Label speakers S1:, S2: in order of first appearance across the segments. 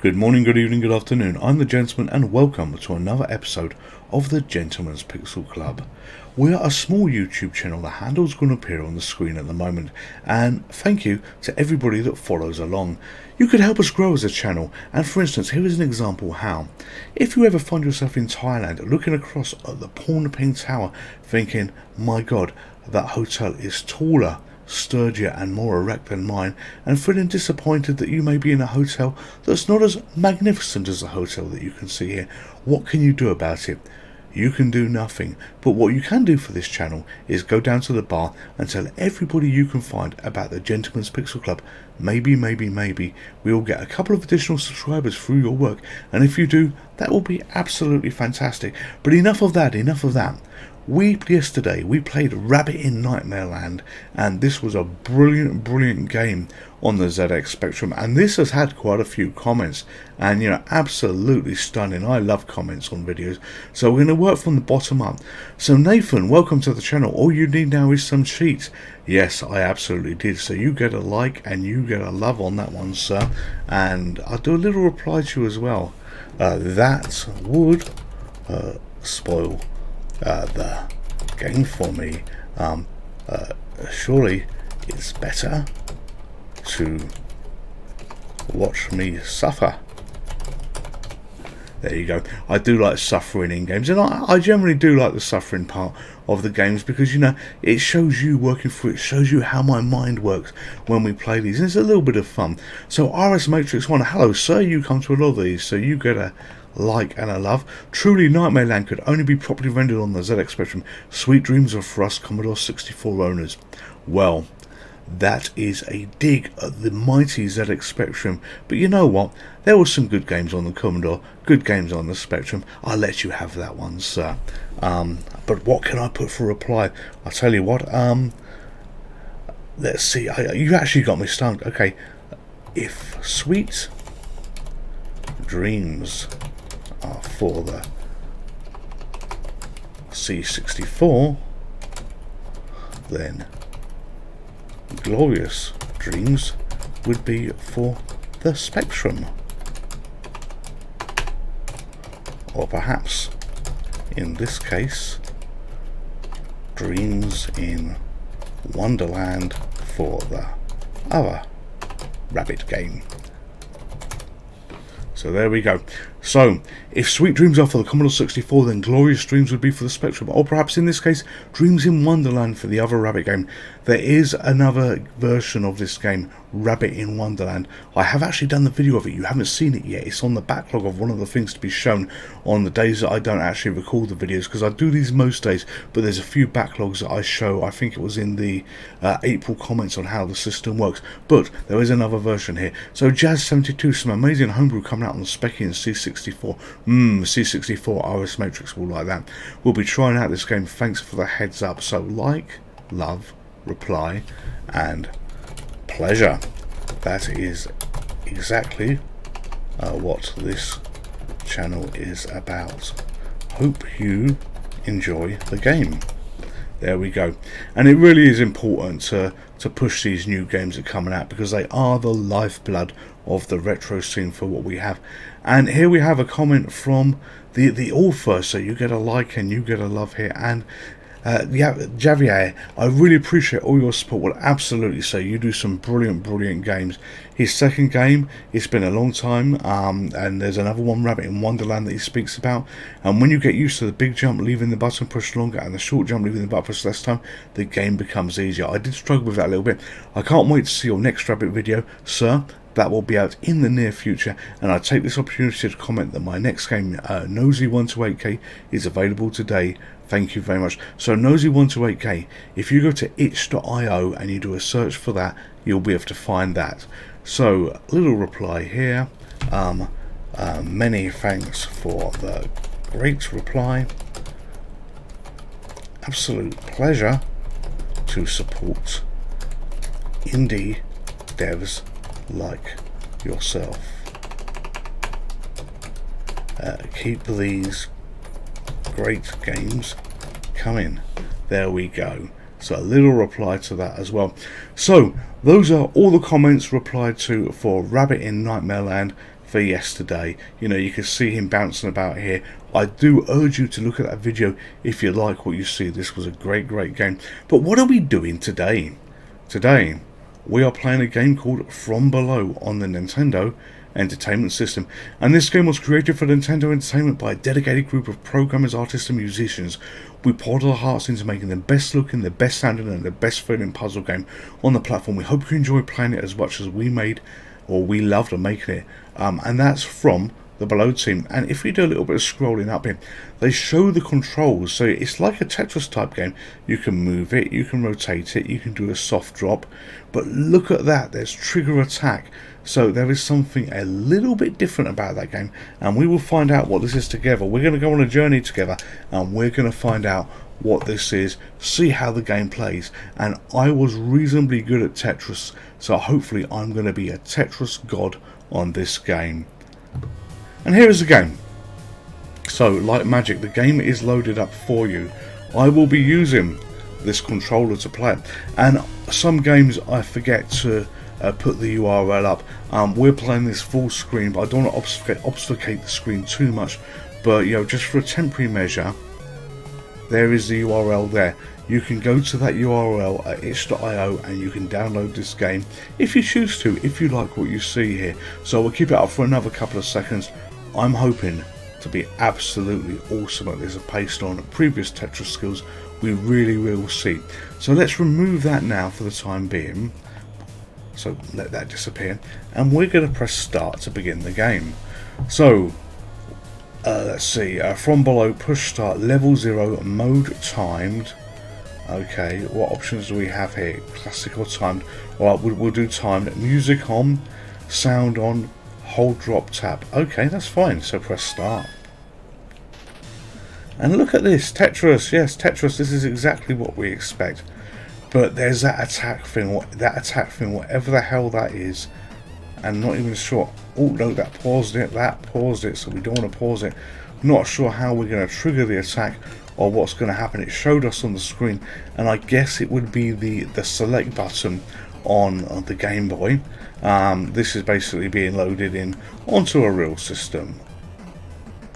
S1: Good morning, good evening, good afternoon. I'm the Gentleman and welcome to another episode of the Gentleman's Pixel Club. We're a small YouTube channel. The handle's going to appear on the screen at the moment, and thank you to everybody that follows along. You could help us grow as a channel, and for instance, here is an example how. If you ever find yourself in Thailand looking across at the Phnom Penh Tower thinking, my god, that hotel is taller, sturdier and more erect than mine, and feeling disappointed that you may be in a hotel that's not as magnificent as the hotel that you can see here, what can you do about it? You can do nothing, but what you can do for this channel is go down to the bar and tell everybody you can find about the Gentleman's Pixel Club. Maybe we'll get a couple of additional subscribers through your work, and if you do, that will be absolutely fantastic. But enough of that. Yesterday we played Rabbit in Nightmare Land, and this was a brilliant game on the ZX Spectrum, and this has had quite a few comments, and absolutely stunning. I love comments on videos, so we're going to work from the bottom up. So Nathan, welcome to the channel. All you need now is some cheats. Yes, I absolutely did, so you get a like and you get a love on that one, sir, and I'll do a little reply to you as well. That would spoil the game for me. Surely it's better to watch me suffer. There you go. I do like suffering in games, and I generally do like the suffering part of the games, because it shows you working through it, shows you how my mind works when we play these, and it's a little bit of fun. So RS Matrix 1, hello sir, you come to a lot of these, so you get a like and a love. Truly, Nightmare Land could only be properly rendered on the ZX Spectrum. Sweet dreams are for us Commodore 64 owners. Well, that is a dig at the mighty ZX Spectrum, but you know what? There were some good games on the Commodore, good games on the Spectrum. I'll let you have that one, sir. But what can I put for reply? I'll tell you what. Let's see. You actually got me stumped. Okay, if sweet dreams are for the C64, then glorious dreams would be for the Spectrum. Or perhaps, in this case, dreams in Wonderland for the other Rabbit game. So there we go. So, if sweet dreams are for the Commodore 64, then glorious dreams would be for the Spectrum, or perhaps in this case, dreams in Wonderland for the other Rabbit game. There is another version of this game, Rabbit in Wonderland. I have actually done the video of it. You haven't seen it yet. It's on the backlog of one of the things to be shown on the days that I don't actually record the videos, because I do these most days, but there's a few backlogs that I show. I think it was in the April comments on how the system works, but there is another version here. So Jazz72, some amazing homebrew coming out on the Specky and C64. C64 RS Matrix will like that. We'll be trying out this game. Thanks for the heads up. So like, love, reply, and pleasure. That is exactly what this channel is about. Hope you enjoy the game. There we go. And it really is important to push these new games that are coming out, because they are the lifeblood of the retro scene for what we have. And here we have a comment from the author, so you get a like and you get a love here. And Javier, I really appreciate all your support. Well, absolutely, so you do some brilliant games. His second game, it's been a long time, and there's another one, Rabbit in Wonderland, that he speaks about. And when you get used to the big jump leaving the button pushed longer and the short jump leaving the button pushed less time, the game becomes easier. I did struggle with that a little bit. I can't wait to see your next Rabbit video, sir. That will be out in the near future, and I take this opportunity to comment that my next game, Nosy 128K, is available today. Thank you very much. So Nosy 128K, if you go to itch.io and you do a search for that, you'll be able to find that. So a little reply here. Many thanks for the great reply. Absolute pleasure to support indie devs like yourself. Keep these great games coming. There we go. So a little reply to that as well. So those are all the comments replied to for Rabbit in Nightmare Land. for yesterday. You know, you can see him bouncing about here. I do urge you to look at that video if you like what you see. This was a great game. But what are we doing today? Today we are playing a game called From Below on the Nintendo Entertainment System, and this game was created for Nintendo Entertainment by a dedicated group of programmers, artists and musicians. We poured our hearts into making the best looking, the best sounding and the best feeling puzzle game on the platform. We hope you enjoy playing it as much as we made, or we loved making it, and that's from the Below team. And if we do a little bit of scrolling up here, they show the controls. So it's like a Tetris type game. You can move it, you can rotate it, you can do a soft drop, but look at that, there's trigger attack. So there is something a little bit different about that game, and we will find out what this is together. We're going to go on a journey together, and we're going to find out what this is, see how the game plays. And I was reasonably good at Tetris, so hopefully I'm going to be a Tetris god on this game. And here is the game. So like magic, the game is loaded up for you. I will be using this controller to play it, and some games I forget to put the URL up. We're playing this full screen, but I don't want to obfuscate the screen too much. But you know, just for a temporary measure, there is the URL there. You can go to that URL at itch.io and you can download this game if you choose to, if you like what you see here. So we'll keep it up for another couple of seconds. I'm hoping to be absolutely awesome at this, based on previous Tetris skills. We really will see. So let's remove that now for the time being. So let that disappear, and we're going to press start to begin the game. So let's see, from below, push start, level 0, mode timed. Okay, what options do we have here? Classic or timed? Alright, we'll do timed. Music on, sound on, hold drop tap. Okay, that's fine, so press start. And look at this, Tetris. Yes, Tetris, this is exactly what we expect. But there's that attack thing, whatever the hell that is. And not even sure. Oh no, that paused it, so we don't want to pause it. Not sure how we're going to trigger the attack or what's going to happen. It showed us on the screen, and I guess it would be the select button on the Game Boy. This is basically being loaded in onto a real system.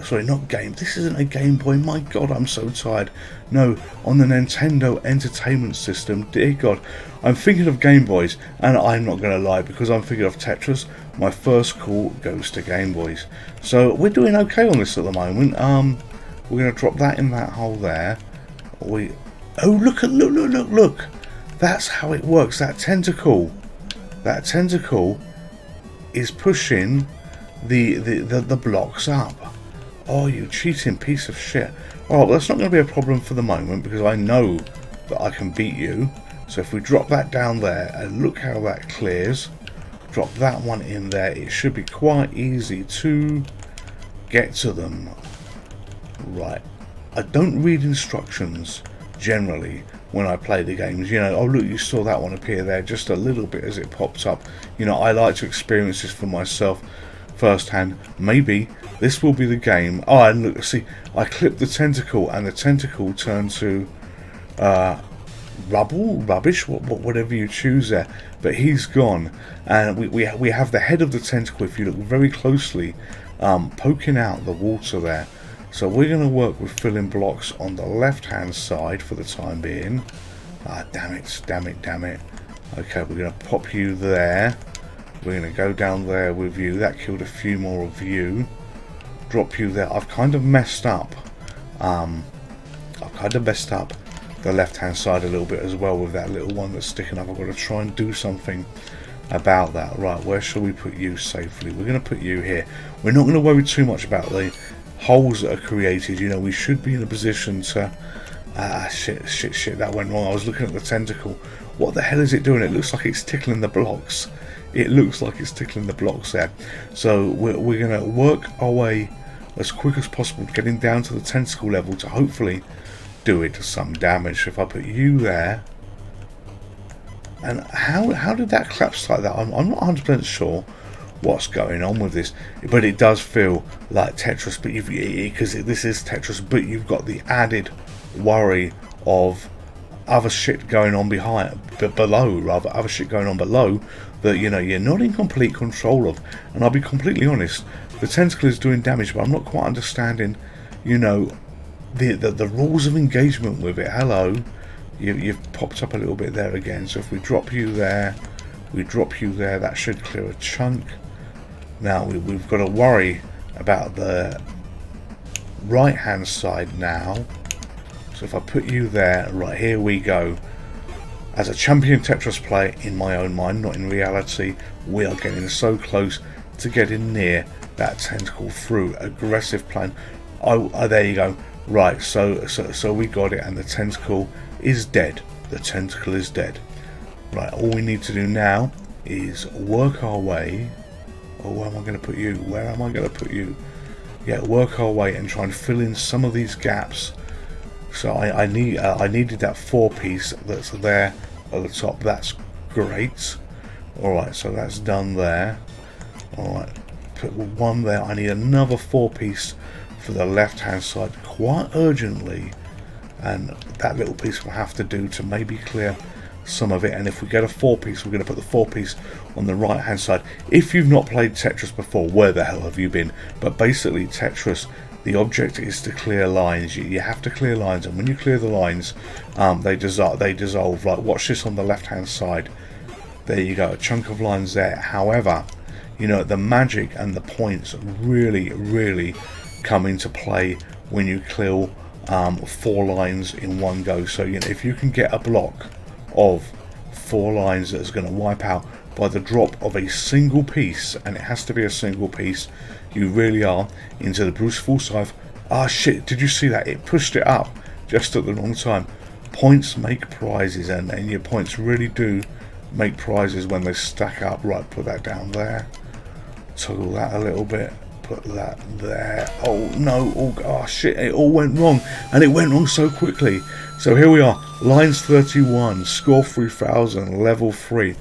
S1: Sorry, not game. This isn't a Game Boy. My God, I'm so tired. No, on the Nintendo Entertainment System. Dear God, I'm thinking of Game Boys, and I'm not going to lie, because I'm thinking of Tetris. My first call goes to Game Boys. So we're doing okay on this at the moment. We're going to drop that in that hole there. Oh, look! That's how it works. That tentacle is pushing the blocks up. Oh, you cheating piece of shit. Well, that's not going to be a problem for the moment, because I know that I can beat you. So if we drop that down there, and look how that clears. Drop that one in there. It should be quite easy to get to them. Right. I don't read instructions, generally, when I play the games. You know, oh look, you saw that one appear there just a little bit as it popped up. You know, I like to experience this for myself firsthand. Maybe this will be the game. Oh, and look, see, I clipped the tentacle, and the tentacle turned to rubbish, whatever you choose there. But he's gone, and we have the head of the tentacle, if you look very closely, poking out the water there. So we're going to work with filling blocks on the left hand side for the time being. Ah, damn it. Okay, we're going to pop you there. We're going to go down there with you. That killed a few more of you. Drop you there. I've kind of messed up. The left hand side a little bit as well, with that little one that's sticking up. I've got to try and do something about that. Right, where shall we put you safely? We're going to put you here. We're not going to worry too much about the holes that are created. You know, we should be in a position to shit, that went wrong. I was looking at the tentacle. What the hell is it doing? It looks like it's tickling the blocks. There. So we're going to work our way as quick as possible, getting down to the tentacle level to hopefully do it some damage. If I put you there, and how did that collapse like that? I'm not 100% sure what's going on with this, but it does feel like Tetris. But because this is Tetris, but you've got the added worry of other shit going on other shit going on below that, you know, you're not in complete control of. And I'll be completely honest, the tentacle is doing damage, but I'm not quite understanding, you know, the rules of engagement with it. Hello, you've popped up a little bit there again. So if we drop you there, that should clear a chunk. Now we've got to worry about the right hand side now. So if I put you there, right, here we go. As a champion Tetris player in my own mind, not in reality, we are getting so close to getting near that tentacle through. Aggressive plan. Oh, there you go. Right, so we got it, and the tentacle is dead. The tentacle is dead. Right, all we need to do now is work our way. Oh, where am I going to put you? Where am I going to put you? Yeah, work our way and try and fill in some of these gaps. So I needed that 4-piece that's there at the top. That's great. Alright, so that's done there. Alright, put one there. I need another 4-piece for the left hand side quite urgently. And that little piece will have to do to maybe clear some of it. And if we get a 4-piece, we're going to put the 4-piece on the right hand side. If you've not played Tetris before, where the hell have you been? But basically Tetris, the object is to clear lines. You have to clear lines, and when you clear the lines, they dissolve. Like, watch this on the left hand side. There you go, a chunk of lines there. However, you know, the magic and the points really come into play when you clear 4 lines in one go. So, you know, if you can get a block of 4 lines that's going to wipe out by the drop of a single piece, and it has to be a single piece, you really are into the Bruce Forsyth. Ah, shit, did you see that? It pushed it up just at the wrong time. Points make prizes, and your points really do make prizes when they stack up. Right, put that down there. Toggle that a little bit. Put that there. Oh no, oh shit, it all went wrong, and it went wrong so quickly. So here we are, lines 31, score 3000, level 3.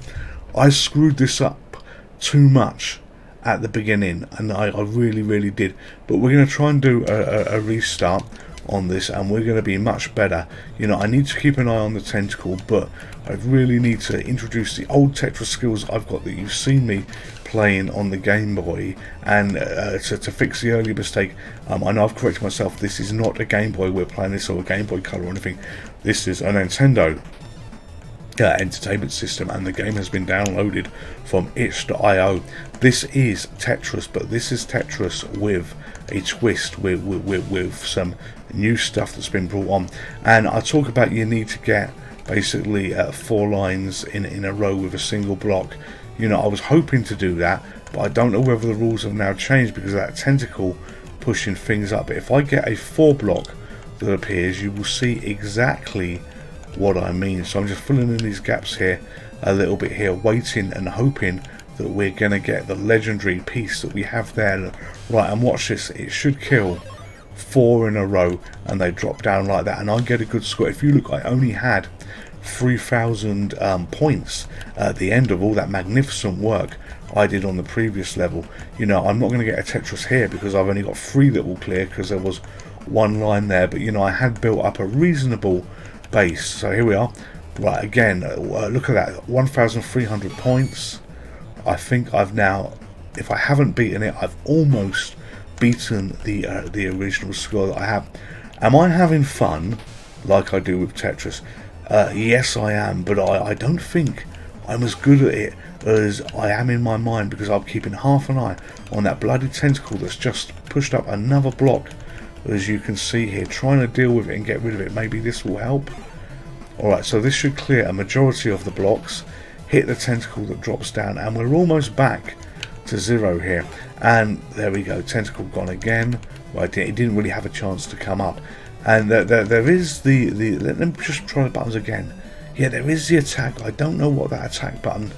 S1: I screwed this up too much at the beginning, and I really did, but we're going to try and do a restart on this, and we're going to be much better. You know, I need to keep an eye on the tentacle, but I really need to introduce the old Tetris skills I've got that you've seen me playing on the Game Boy, and to fix the early mistake. I know I've corrected myself, this is not a Game Boy we're playing this, or a Game Boy Color or anything. This is a Nintendo entertainment system, and the game has been downloaded from itch.io. This is Tetris, but this is Tetris with a twist, with some new stuff that's been brought on. And I talk about you need to get basically 4 lines in a row with a single block. You know, I was hoping to do that, but I don't know whether the rules have now changed because of that tentacle pushing things up. But if I get a 4 block that appears, you will see exactly what I mean. So I'm just filling in these gaps here a little bit here, waiting and hoping that we're going to get the legendary piece that we have there. Right, and watch this, it should kill 4 in a row, and they drop down like that, and I get a good score. If you look, I only had 3000 points at the end of all that magnificent work I did on the previous level. You know, I'm not going to get a Tetris here because I've only got 3 that will clear because there was 1 line there, but you know, I had built up a reasonable base. So here we are. Right, again, look at that, 1300 points. I think I've now, if I haven't beaten it, I've almost beaten the original score that I have. Am I having fun like I do with Tetris? Yes, I am, but I don't think I'm as good at it as I am in my mind, because I'm keeping half an eye on that bloody tentacle that's just pushed up another block, as you can see here, trying to deal with it and get rid of it. Maybe this will help. Alright, so this should clear a majority of the blocks, hit the tentacle that drops down, and we're almost back to 0 here. And there we go, tentacle gone again. Right, it didn't really have a chance to come up. And there is the let me just try the buttons again. Yeah, there is the attack. I don't know what that attack button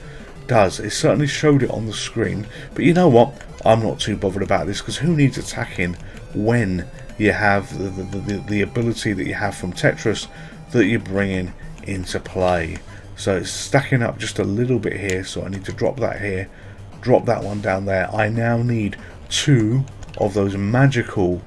S1: does. It certainly showed it on the screen, but you know what, I'm not too bothered about this, because who needs attacking when you have the ability that you have from Tetris that you're bringing into play. So it's stacking up just a little bit here, so I need to drop that here, drop that one down there. I now need 2 of those magical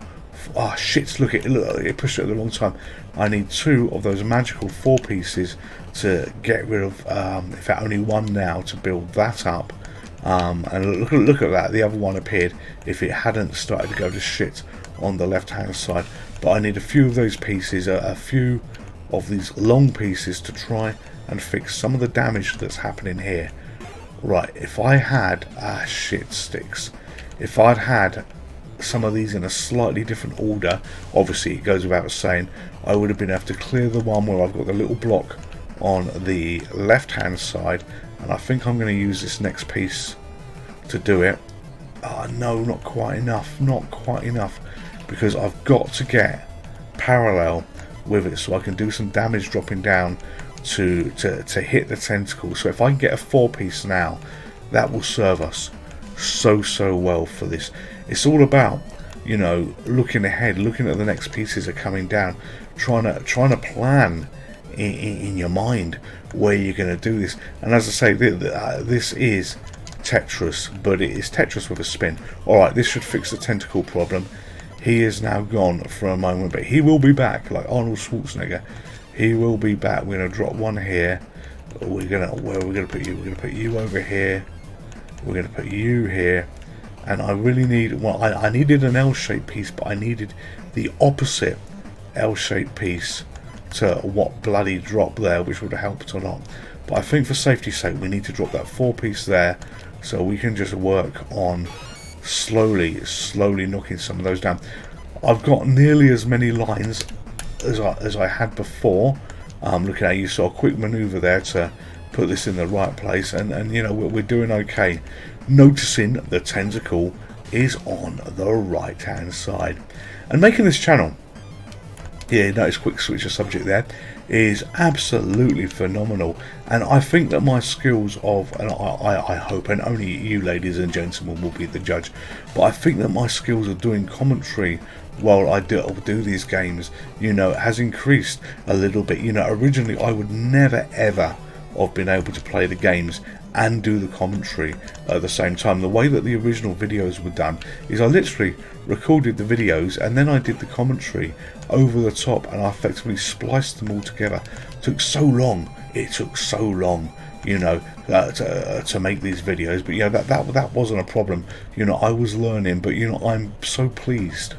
S1: Oh shit, look, it pushed it at the wrong time. I need 2 of those magical 4 pieces to get rid of, in fact only 1 now to build that up. And look at that, the other one appeared if it hadn't started to go to shit on the left hand side. But I need a few of those pieces, a few of these long pieces to try and fix some of the damage that's happening here. Right, if I had, shit sticks, if I'd had some of these in a slightly different order, obviously it goes without saying, I would have been able to clear the one where I've got the little block on the left hand side, and I think I'm going to use this next piece to do it. No, not quite enough, because I've got to get parallel with it so I can do some damage dropping down to hit the tentacle. So if I can get a 4 piece now, that will serve us so well for this. It's all about, you know, looking ahead, looking at the next pieces are coming down, trying to plan in your mind where you're going to do this. And as I say, this is Tetris, but it is Tetris with a spin. Alright, this should fix the tentacle problem. He is now gone for a moment, but he will be back, like Arnold Schwarzenegger. He will be back. We're going to drop 1 here. Where are we going to put you? We're going to put you over here. We're going to put you here. And I really need, well, I needed an L-shaped piece, but I needed the opposite L-shaped piece to what bloody drop there, which would have helped a lot. But I think for safety's sake, we need to drop that 4 piece there, so we can just work on slowly knocking some of those down. I've got nearly as many lines as I had before. Looking at, you saw a quick maneuver there to put this in the right place, and you know, we're doing okay. Noticing the tentacle is on the right hand side, and making this channel, yeah, notice quick switch of subject there, is absolutely phenomenal. And I think that my skills of, and I hope, and only you ladies and gentlemen will be the judge, but I think that my skills of doing commentary while I do these games, you know, has increased a little bit. You know, originally I would never ever have been able to play the games and do the commentary at the same time. The way that the original videos were done is I literally recorded the videos and then I did the commentary over the top, and I effectively spliced them all together. It took so long, you know, to make these videos. But yeah, that wasn't a problem. You know, I was learning, but you know, I'm so pleased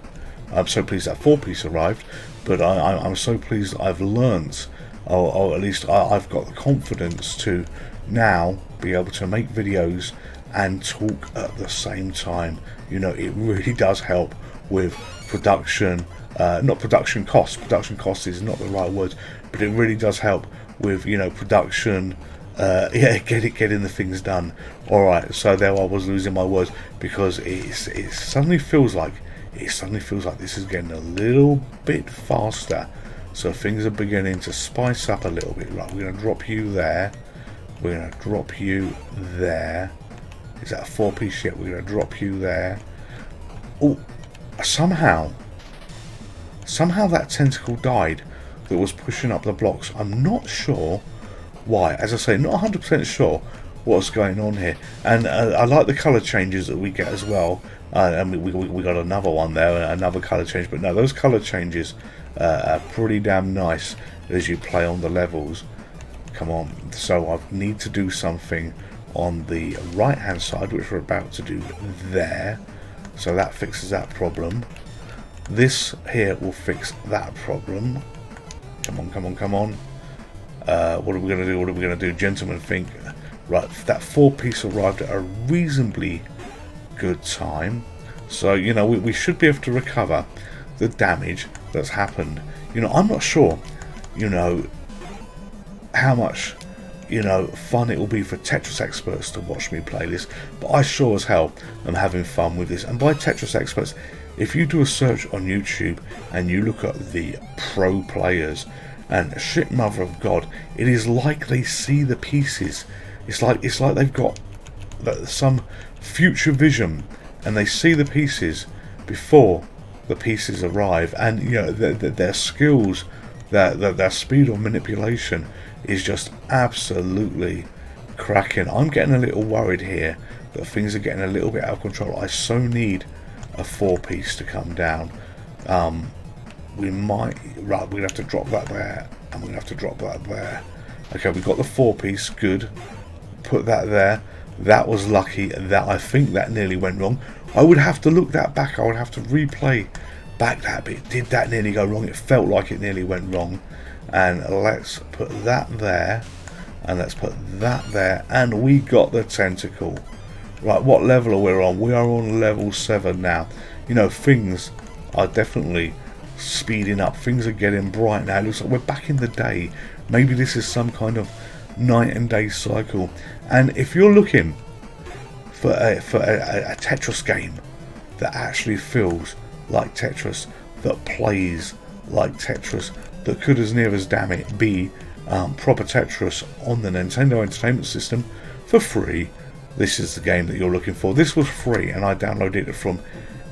S1: that 4 piece arrived, but I'm so pleased that I've learnt, or at least I've got the confidence to now be able to make videos and talk at the same time. You know, it really does help with production, not production costs. Production costs is not the right word, but it really does help with, you know, production. Yeah, getting the things done. All right, so there I was losing my words because it suddenly feels like this is getting a little bit faster. So things are beginning to spice up a little bit. Right, we're going to drop you there. We're going to drop you there. Is that a 4 piece yet? We're going to drop you there. Oh, somehow that tentacle died that was pushing up the blocks. I'm not sure why. As I say, not 100% sure what's going on here. And I like the colour changes that we get as well. And we got another one there, another colour change. But no, those colour changes are pretty damn nice as you play on the levels. Come on. So I need to do something on the right hand side, which we're about to do there. So that fixes that problem. This here will fix that problem. Come on. What are we going to do? Gentlemen think. Right, that 4 piece arrived at a reasonably good time. So, you know, we should be able to recover the damage that's happened. You know, I'm not sure, you know, how much, you know, fun it will be for Tetris experts to watch me play this, but I sure as hell am having fun with this. And by Tetris experts, if you do a search on YouTube and you look at the pro players, and shit mother of God, it is like they see the pieces. It's like they've got some future vision, and they see the pieces before the pieces arrive. And you know, their skills, their speed of manipulation is just absolutely cracking. I'm getting a little worried here that things are getting a little bit out of control. I so need a 4 piece to come down. We might, right, we're going to have to drop that there, and we're going to have to drop that there. Okay, we've got the 4-piece, good. Put that there. That was lucky. That, I think that nearly went wrong. I would have to look that back. I would have to replay back that bit. Did that nearly go wrong? It felt like it nearly went wrong. And let's put that there. And let's put that there. And we got the tentacle. Right, what level are we on? We are on level 7 now. You know, things are definitely speeding up. Things are getting bright now. It looks like we're back in the day. Maybe this is some kind of night and day cycle. And if you're looking for a Tetris game that actually feels like Tetris, that plays like Tetris, that could, as near as damn it, be proper Tetris on the Nintendo Entertainment System for free, this is the game that you're looking for. This was free, and I downloaded it from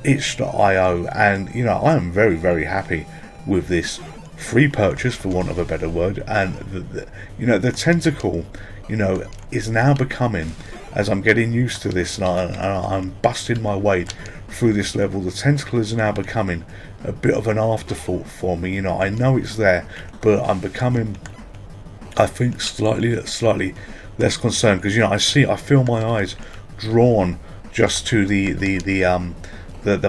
S1: itch.io, and you know, I am very, very happy with this free purchase, for want of a better word. And you know, the tentacle, you know, is now becoming, as I'm getting used to this and I'm busting my way through this level, the tentacle is now becoming a bit of an afterthought for me. You know, I know it's there, but I'm becoming, I think, slightly less concerned, because you know, I feel my eyes drawn just to the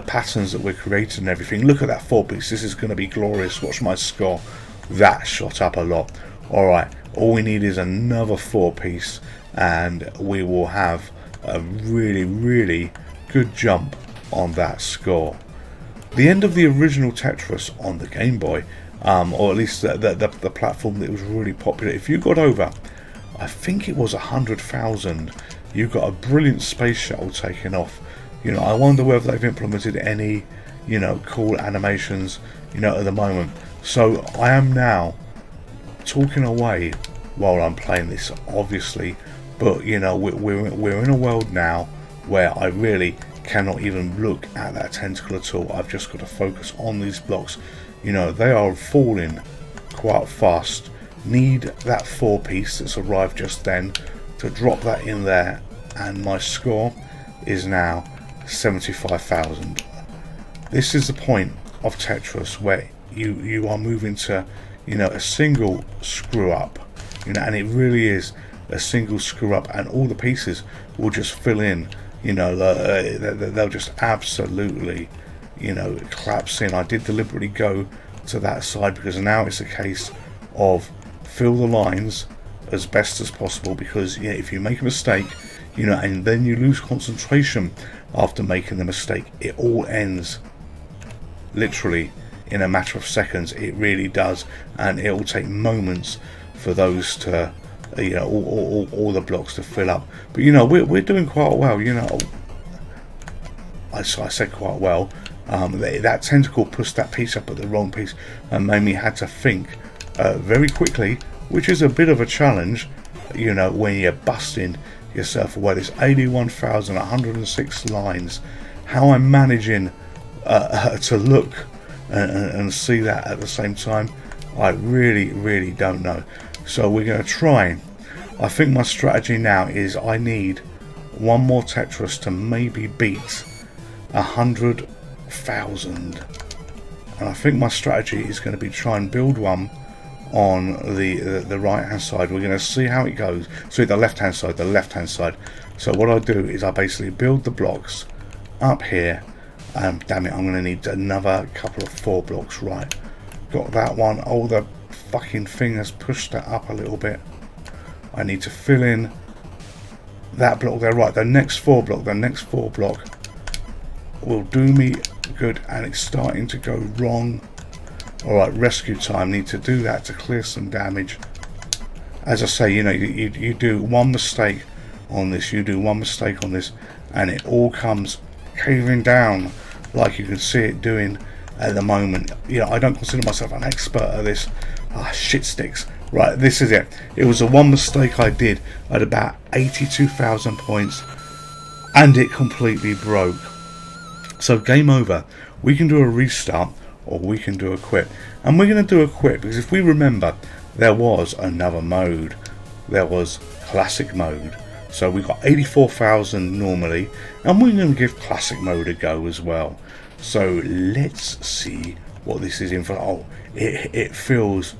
S1: patterns that we're creating and everything. Look at that 4-piece. This is going to be glorious. Watch my score. That shot up a lot. Alright, all we need is another 4-piece, and we will have a really, really good jump on that score. The end of the original Tetris on the Game Boy, or at least the platform that was really popular, if you got over, I think it was 100,000, you got a brilliant space shuttle taking off. You know, I wonder whether they've implemented any, you know, cool animations, you know, at the moment. So I am now talking away while I'm playing this, obviously, but you know, we're in a world now where I really cannot even look at that tentacle at all. I've just got to focus on these blocks. You know, they are falling quite fast. Need that 4-piece that's arrived just then to drop that in there, and my score is now 75,000. This is the point of Tetris where you are moving to, you know, a single screw up, you know, and it really is a single screw up, and all the pieces will just fill in. You know, they'll just absolutely, you know, collapse in. I did deliberately go to that side because now it's a case of fill the lines as best as possible, because yeah, if you make a mistake, you know, and then you lose concentration after making the mistake, it all ends literally in a matter of seconds. It really does, and it will take moments for those to, you know, all the blocks to fill up. But you know, we're doing quite well. You know, I said quite well. That tentacle pushed that piece up at the wrong piece and made me had to think very quickly, which is a bit of a challenge, you know, when you're busting yourself away. There's 81,106 lines. How I'm managing to look and see that at the same time, I really don't know. So we're going to try. I think my strategy now is I need one more Tetris to maybe beat 100,000, and I think my strategy is going to be try and build one on the right hand side. We're going to see how it goes. So the left hand side. So what I do is I basically build the blocks up here. Damn it, I'm going to need another couple of 4 blocks. Right, got that one. Oh, the fucking thing has pushed that up a little bit. I need to fill in that block there. Right, the next 4 block will do me good, and it's starting to go wrong. Alright, rescue time. Need to do that to clear some damage. As I say, you know, you do one mistake on this, and it all comes caving down like you can see it doing at the moment. You know, I don't consider myself an expert at this. Shit sticks. Right, this is it. It was the one mistake I did at about 82,000 points, and it completely broke. So game over. We can do a restart, or we can do a quit. And we're going to do a quit because if we remember, there was another mode. There was classic mode. So we got 84,000 normally, and we're going to give classic mode a go as well. So let's see what this is in for. Oh, it feels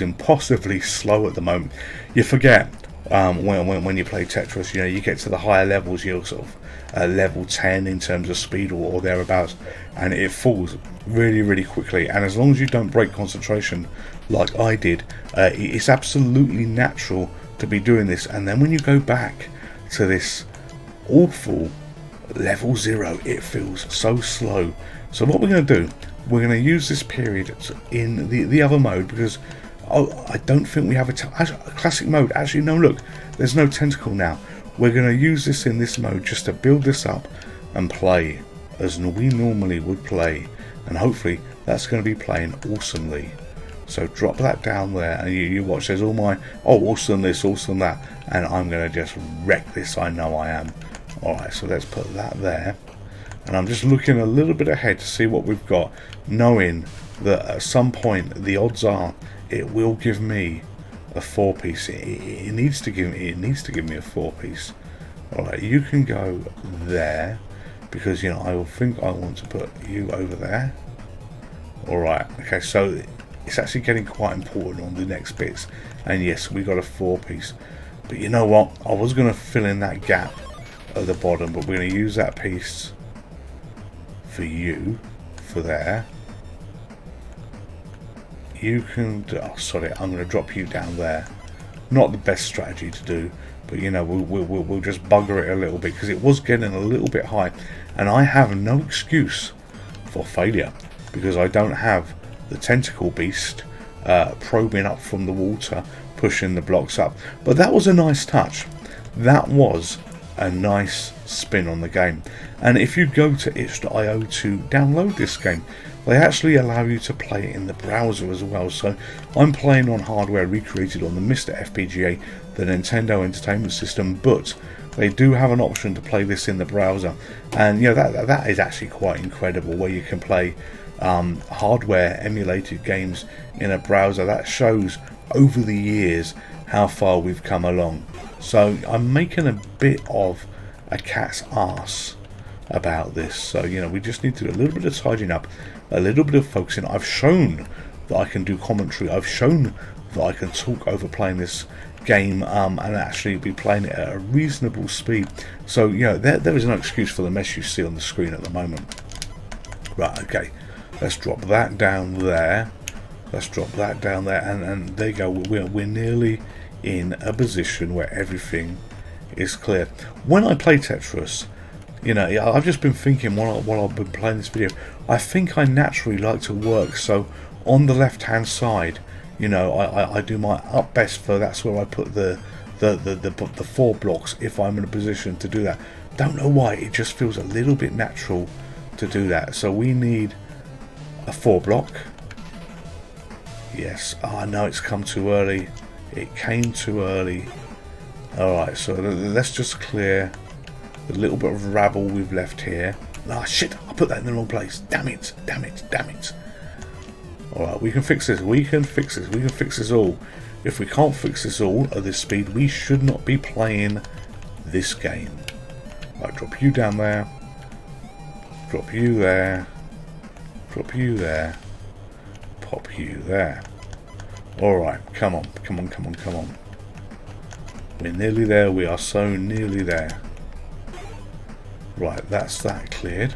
S1: impossibly slow at the moment. You forget when you play Tetris, you get to the higher levels, you're sort of level 10 in terms of speed or thereabouts, and it falls really quickly. And as long as you don't break concentration like I did, it's absolutely natural to be doing this. And then when you go back to this awful level 0, it feels so slow. So what we're going to do, we're going to use this period in the other mode, because I don't think we have a classic mode. Actually, no, look, there's no tentacle now. We're going to use this in this mode just to build this up and play as we normally would play, and hopefully that's going to be playing awesomely. So drop that down there, and you watch. There's all my awesome this, awesome that, and I'm going to just wreck this. I know I am. Alright, so let's put that there, and I'm just looking a little bit ahead to see what we've got, knowing that at some point the odds are it will give me a 4-piece. It needs to give me a 4-piece. Alright, you can go there, because I will think I want to put you over there. Alright, okay, so it's actually getting quite important on the next bits, and yes, we got a 4-piece. But you know what, I was going to fill in that gap at the bottom, but we're going to use that piece for you, for there. You can sorry, I'm going to drop you down there. Not the best strategy to do, but we'll just bugger it a little bit, because it was getting a little bit high, and I have no excuse for failure, because I don't have the tentacle beast probing up from the water, pushing the blocks up. But that was a nice touch. That was a nice spin on the game. And if you go to itch.io to download this game, they actually allow you to play it in the browser as well. So I'm playing on hardware recreated on the MiSTer FPGA, the Nintendo Entertainment System, but they do have an option to play this in the browser, and that is actually quite incredible, where you can play hardware emulated games in a browser. That shows over the years how far we've come along. So I'm making a bit of a cat's arse about this, so we just need to do a little bit of tidying up, a little bit of focusing. I've shown that I can do commentary, I've shown that I can talk over playing this game, and actually be playing it at a reasonable speed. So there is no excuse for the mess you see on the screen at the moment. Right, okay, let's drop that down there, let's drop that down there, and there you go. We're nearly in a position where everything is clear. When I play Tetris, I've just been thinking while I've been playing this video, I think I naturally like to work so on the left hand side, I do my up best, for that's where I put the 4 blocks if I'm in a position to do that. Don't know why, it just feels a little bit natural to do that. So we need a 4 block. Yes, I know it's come too early. It came too early. Alright, so let's just clear the little bit of rabble we've left here. Ah, shit, I put that in the wrong place. Damn it. Alright, we can fix this. We can fix this all. If we can't fix this all at this speed, we should not be playing this game. Right, drop you down there. Drop you there. Drop you there. Pop you there. Alright, come on. We're nearly there. We are so nearly there. Right, that's that cleared.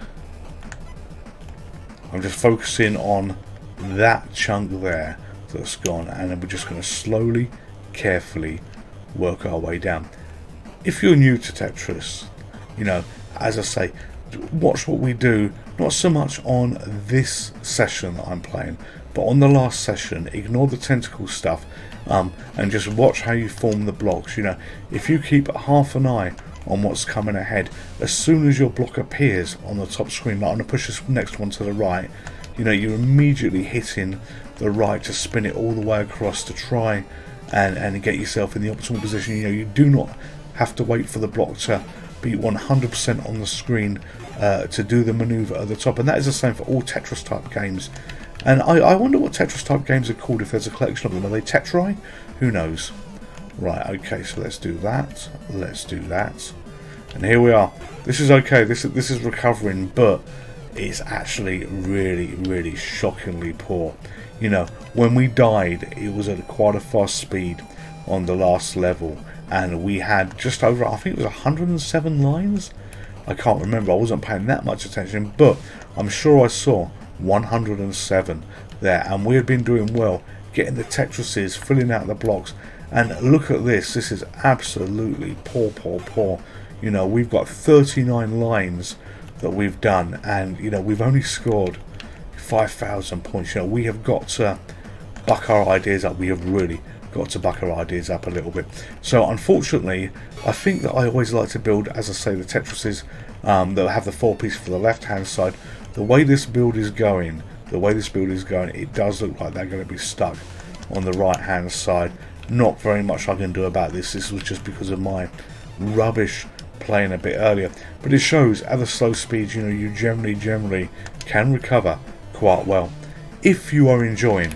S1: I'm just focusing on that chunk there that's gone, and then we're just going to slowly, carefully work our way down. If you're new to Tetris, as I say, watch what we do, not so much on this session that I'm playing, but on the last session. Ignore the tentacle stuff, and just watch how you form the blocks. If you keep half an eye on what's coming ahead, as soon as your block appears on the top screen, like I'm going to push this next one to the right, you're immediately hitting the right to spin it all the way across to try and get yourself in the optimal position. You do not have to wait for the block to be 100% on the screen to do the maneuver at the top, and that is the same for all Tetris type games. And I wonder what Tetris type games are called, if there's a collection of them. Are they Tetri? Who knows? Right, okay, so let's do that. Let's do that. And here we are. This is okay. This is recovering, but it's actually really shockingly poor. You know, when we died, it was at quite a fast speed on the last level, and we had just over, I think it was 107 lines. I can't remember, I wasn't paying that much attention, but I'm sure I saw 107 there, and we had been doing well, getting the Tetrises, filling out the blocks. And look at this, this is absolutely poor. You know, we've got 39 lines that we've done, and you know, we've only scored 5,000 points. You know, we have got to buck our ideas up. We have really got to buck our ideas up a little bit. So unfortunately, I think that I always like to build, as I say, the Tetrises that have the 4-piece for the left hand side. The way this build is going, it does look like they're going to be stuck on the right hand side. Not very much I can do about this. This was just because of my rubbish playing a bit earlier, but it shows at the slow speeds, you know, you generally can recover quite well. If you are enjoying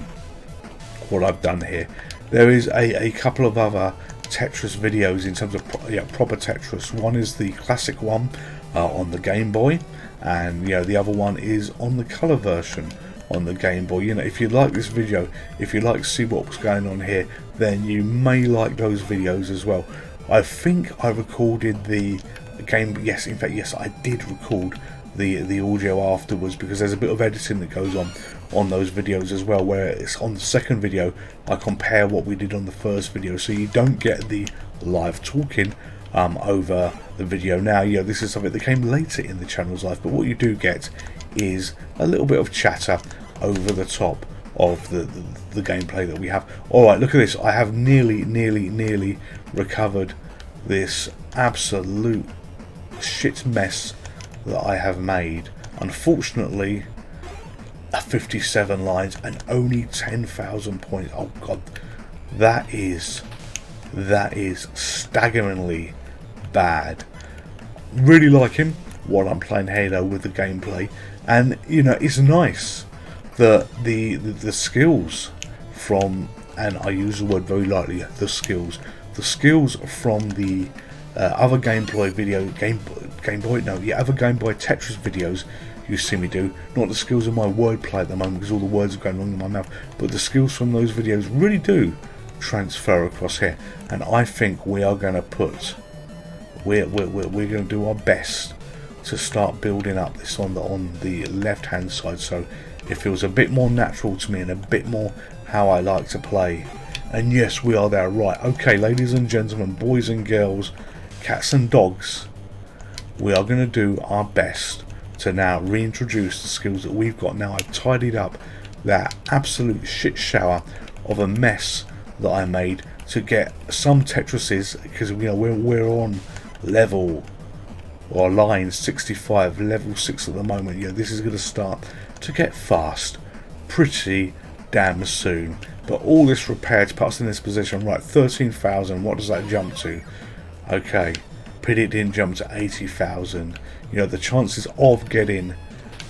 S1: what I've done here, there is a couple of other Tetris videos in terms of proper Tetris. One is the classic one on the Game Boy, and you know, the other one is on the color version on the Game Boy. You know, if you like this video, if you like to see what's going on here, then you may like those videos as well. I think I recorded the game. Yes, in fact, yes, I did record the audio afterwards, because there's a bit of editing that goes on those videos as well, where it's on the second video I compare what we did on the first video, so you don't get the live talking over the video. Now, yeah, this is something that came later in the channel's life, but what you do get is a little bit of chatter over the top of the gameplay that we have. Alright, look at this. I have nearly recovered this absolute shit mess that I have made. Unfortunately, 57 lines and only 10,000 points. Oh god, that is staggeringly bad. Really liking what I'm playing Halo with the gameplay, and you know, it's nice that the skills from, and I use the word very lightly, the skills from the other Game Boy other Game Boy Tetris videos you see me do, not the skills of my wordplay at the moment because all the words are going wrong in my mouth, but the skills from those videos really do transfer across here, and I think we are going to put, we're going to do our best to start building up this on the left hand side, so it feels a bit more natural to me and a bit more how I like to play. And yes, we are there. Right, okay, ladies and gentlemen, boys and girls, cats and dogs, we are going to do our best to now reintroduce the skills that we've got. Now I've tidied up that absolute shit shower of a mess that I made to get some Tetrises, because you know, we're on level or line 65, level 6 at the moment. Yeah, this is going to start to get fast pretty damn soon. But all this repaired puts us in this position. Right, 13,000. What does that jump to? Okay, pity it didn't jump to 80,000. You know, the chances of getting,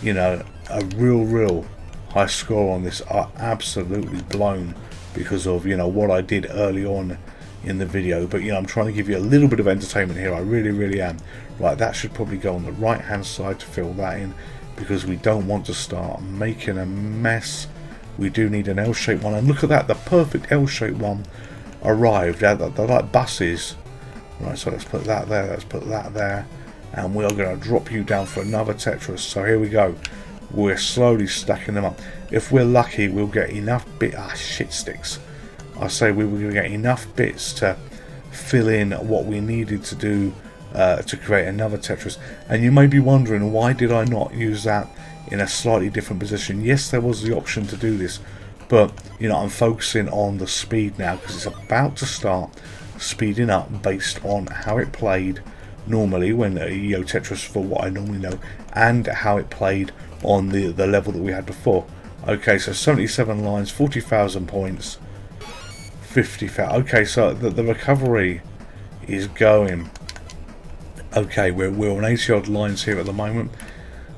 S1: you know, a real high score on this are absolutely blown because of, you know, what I did early on in the video. But you know, I'm trying to give you a little bit of entertainment here. I really am. Right, that should probably go on the right hand side to fill that in, because we don't want to start making a mess. We do need an L-shaped one, and look at that, the perfect L-shaped one arrived. They're like buses. Right, so let's put that there, let's put that there, and we are going to drop you down for another Tetris. So here we go. We're slowly stacking them up. If we're lucky, we'll get enough shit sticks. I say we were going to get enough bits to fill in what we needed to do to create another Tetris. And you may be wondering, why did I not use that in a slightly different position? Yes, there was the option to do this, but you know, I'm focusing on the speed now because it's about to start speeding up based on how it played normally when you know, Tetris for what I normally know, and how it played on the level that we had before. Okay, so 77 lines, 40,000 points, 50,000. Okay, so the recovery is going. Okay, we're on 80 odd lines here at the moment.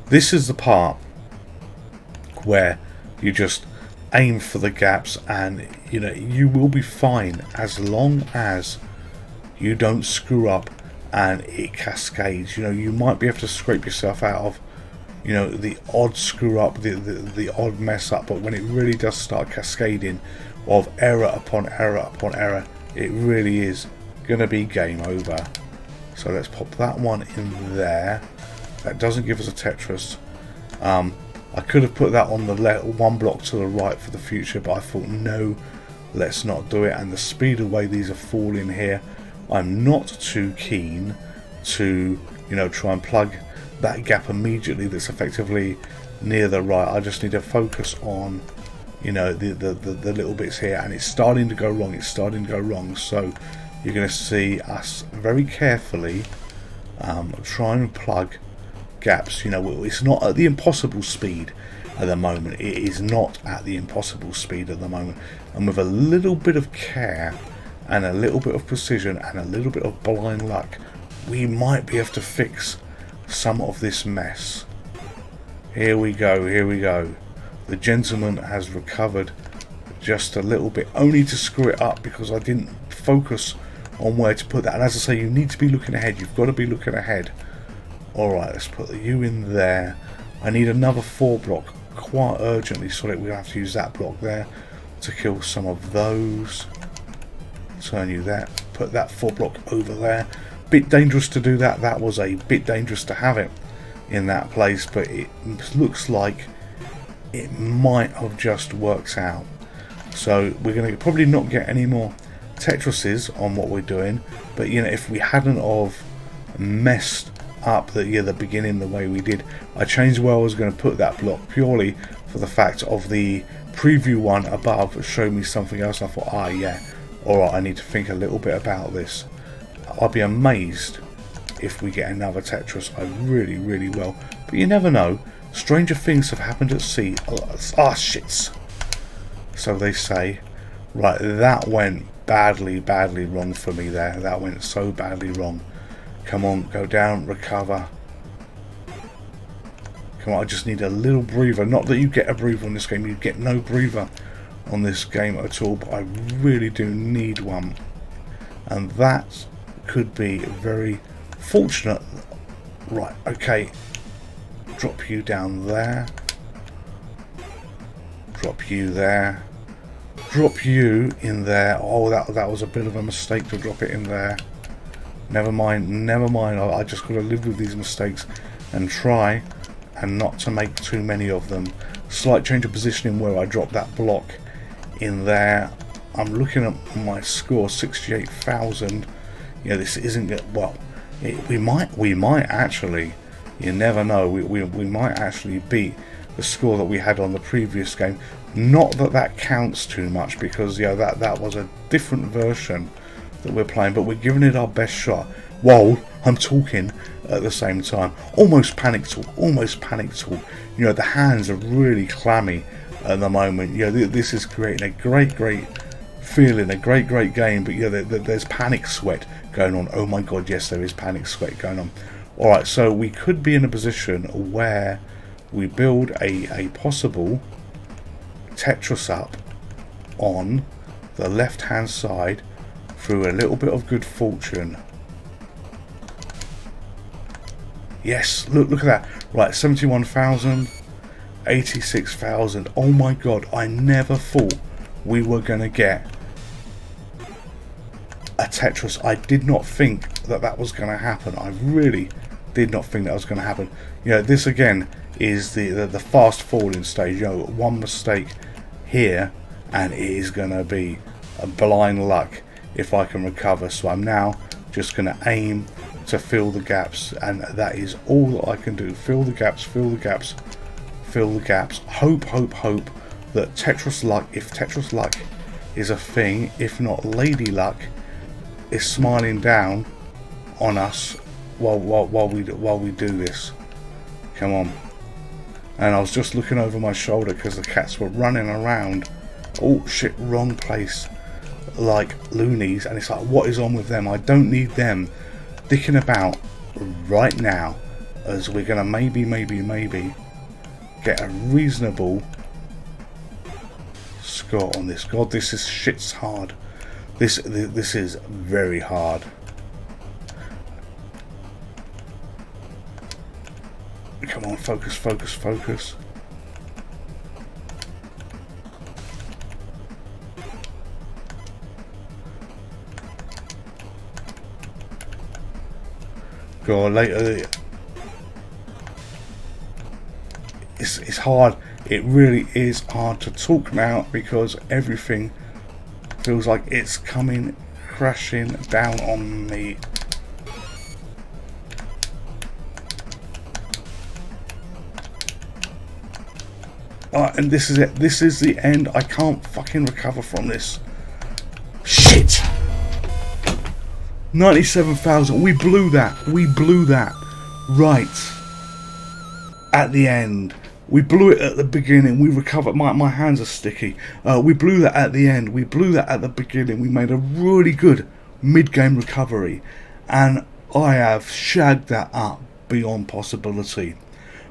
S1: This is the part where you just aim for the gaps, and you know, you will be fine as long as you don't screw up and it cascades. You know, you might be able to scrape yourself out of you know, the odd screw up, the odd mess up, but when it really does start cascading of error upon error upon error, it really is gonna be game over. So let's pop that one in there. That doesn't give us a Tetris. I could have put that on the one block to the right for the future, but I thought no, let's not do it. And the speed of the way these are falling here, I'm not too keen to, you know, try and plug that gap immediately that's effectively near the right. I just need to focus on, you know, the little bits here, and it's starting to go wrong. It's starting to go wrong. So you're going to see us very carefully try and plug gaps. You know, it's not at the impossible speed at the moment. It is not at the impossible speed at the moment, and with a little bit of care and a little bit of precision and a little bit of blind luck, we might be able to fix some of this mess. Here we go, here we go. The gentleman has recovered just a little bit, only to screw it up because I didn't focus on where to put that. And as I say, you need to be looking ahead. You've got to be looking ahead. Alright, let's put the U in there. I need another 4 block quite urgently, so that we'll have to use that block there to kill some of those. Turn you there. Put that 4 block over there. Bit dangerous to do that. That was a bit dangerous to have it in that place, but it looks like it might have just worked out. So we're going to probably not get any more Tetrises on what we're doing, but you know, if we hadn't of messed up the beginning the way we did, I changed where I was going to put that block purely for the fact of the preview one above showed me something else, and I thought, ah yeah, alright, I need to think a little bit about this. I'll be amazed if we get another Tetris. I really, really will. But you never know. Stranger things have happened at sea. Ah, shits. So they say. Right, that went badly, badly wrong for me there. That went so badly wrong. Come on, go down, recover. Come on, I just need a little breather. Not that you get a breather on this game. You get no breather on this game at all. But I really do need one. And that could be very fortunate. Right, okay. Drop you down there. Drop you there. Drop you in there. Oh, that was a bit of a mistake to drop it in there. Never mind, never mind. I just got to live with these mistakes and try and not to make too many of them. Slight change of positioning where I drop that block in there. I'm looking at my score, 68,000. Yeah, this isn't good. Well, we might actually, you never know, we might actually beat the score that we had on the previous game. Not that that counts too much, because yeah, that was a different version that we're playing, but we're giving it our best shot. Whoa, I'm talking at the same time. Almost panic talk, almost panic talk. You know, the hands are really clammy at the moment. You know, this is creating a great feeling, a great game, but yeah, there's panic sweat going on. Oh my god, yes, there is panic sweat going on. Alright, so we could be in a position where we build a possible Tetris up on the left hand side through a little bit of good fortune. Yes, look at that. Right, 71,000, 86,000. Oh my god, I never thought we were going to get a Tetris. I did not think that was going to happen. I really did not think that was going to happen. You know, this again is the fast falling stage. You know, one mistake here and it is going to be a blind luck if I can recover. So I'm now just going to aim to fill the gaps, and that is all that I can do. Fill the gaps, fill the gaps, fill the gaps. Hope that Tetris luck, if Tetris luck is a thing, if not Lady Luck, is smiling down on us while we do this. Come on. And I was just looking over my shoulder because the cats were running around. Oh shit, wrong place, like loonies. And it's like, what is on with them? I don't need them dicking about right now, as we're gonna maybe get a reasonable score on this. God, this is shit's hard. This is very hard. Come on, focus, focus, focus. Go on, later. It's hard. It really is hard to talk now because everything feels like it's coming crashing down on me. And this is it. This is the end. I can't fucking recover from this. Shit! 97,000. We blew that. We blew that. Right. At the end. We blew it at the beginning. We recovered. My hands are sticky. We blew that at the end. We blew that at the beginning. We made a really good mid-game recovery. And I have shagged that up beyond possibility.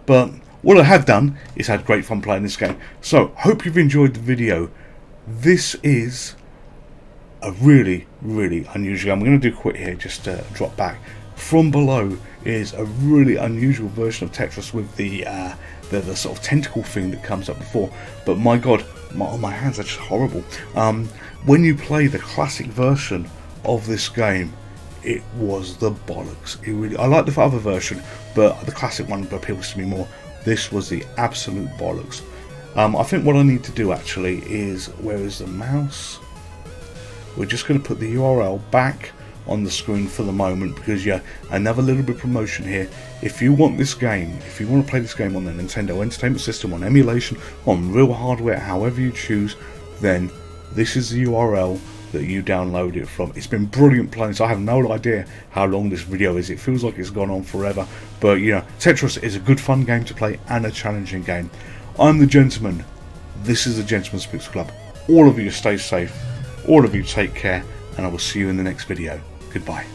S1: But what I have done is had great fun playing this game. So, hope you've enjoyed the video. This is a really, really unusual game. I'm going to do quick here, just drop back. From below is a really unusual version of Tetris with the sort of tentacle thing that comes up before. But my god, my hands are just horrible. When you play the classic version of this game, it was the bollocks. I like the other version, but the classic one appeals to me more. This was the absolute bollocks. I think what I need to do actually is, where is the mouse? We're just going to put the URL back on the screen for the moment because, yeah, another little bit of promotion here. If you want this game, if you want to play this game on the Nintendo Entertainment System, on emulation, on real hardware, however you choose, then this is the URL that you download it from. It's been brilliant playing, so I have no idea how long this video is. It feels like it's gone on forever, but you know, Tetris is a good fun game to play and a challenging game. I'm the Gentleman. This is the Gentleman's Pixel Club. All of you stay safe, all of you take care, and I will see you in the next video. Goodbye.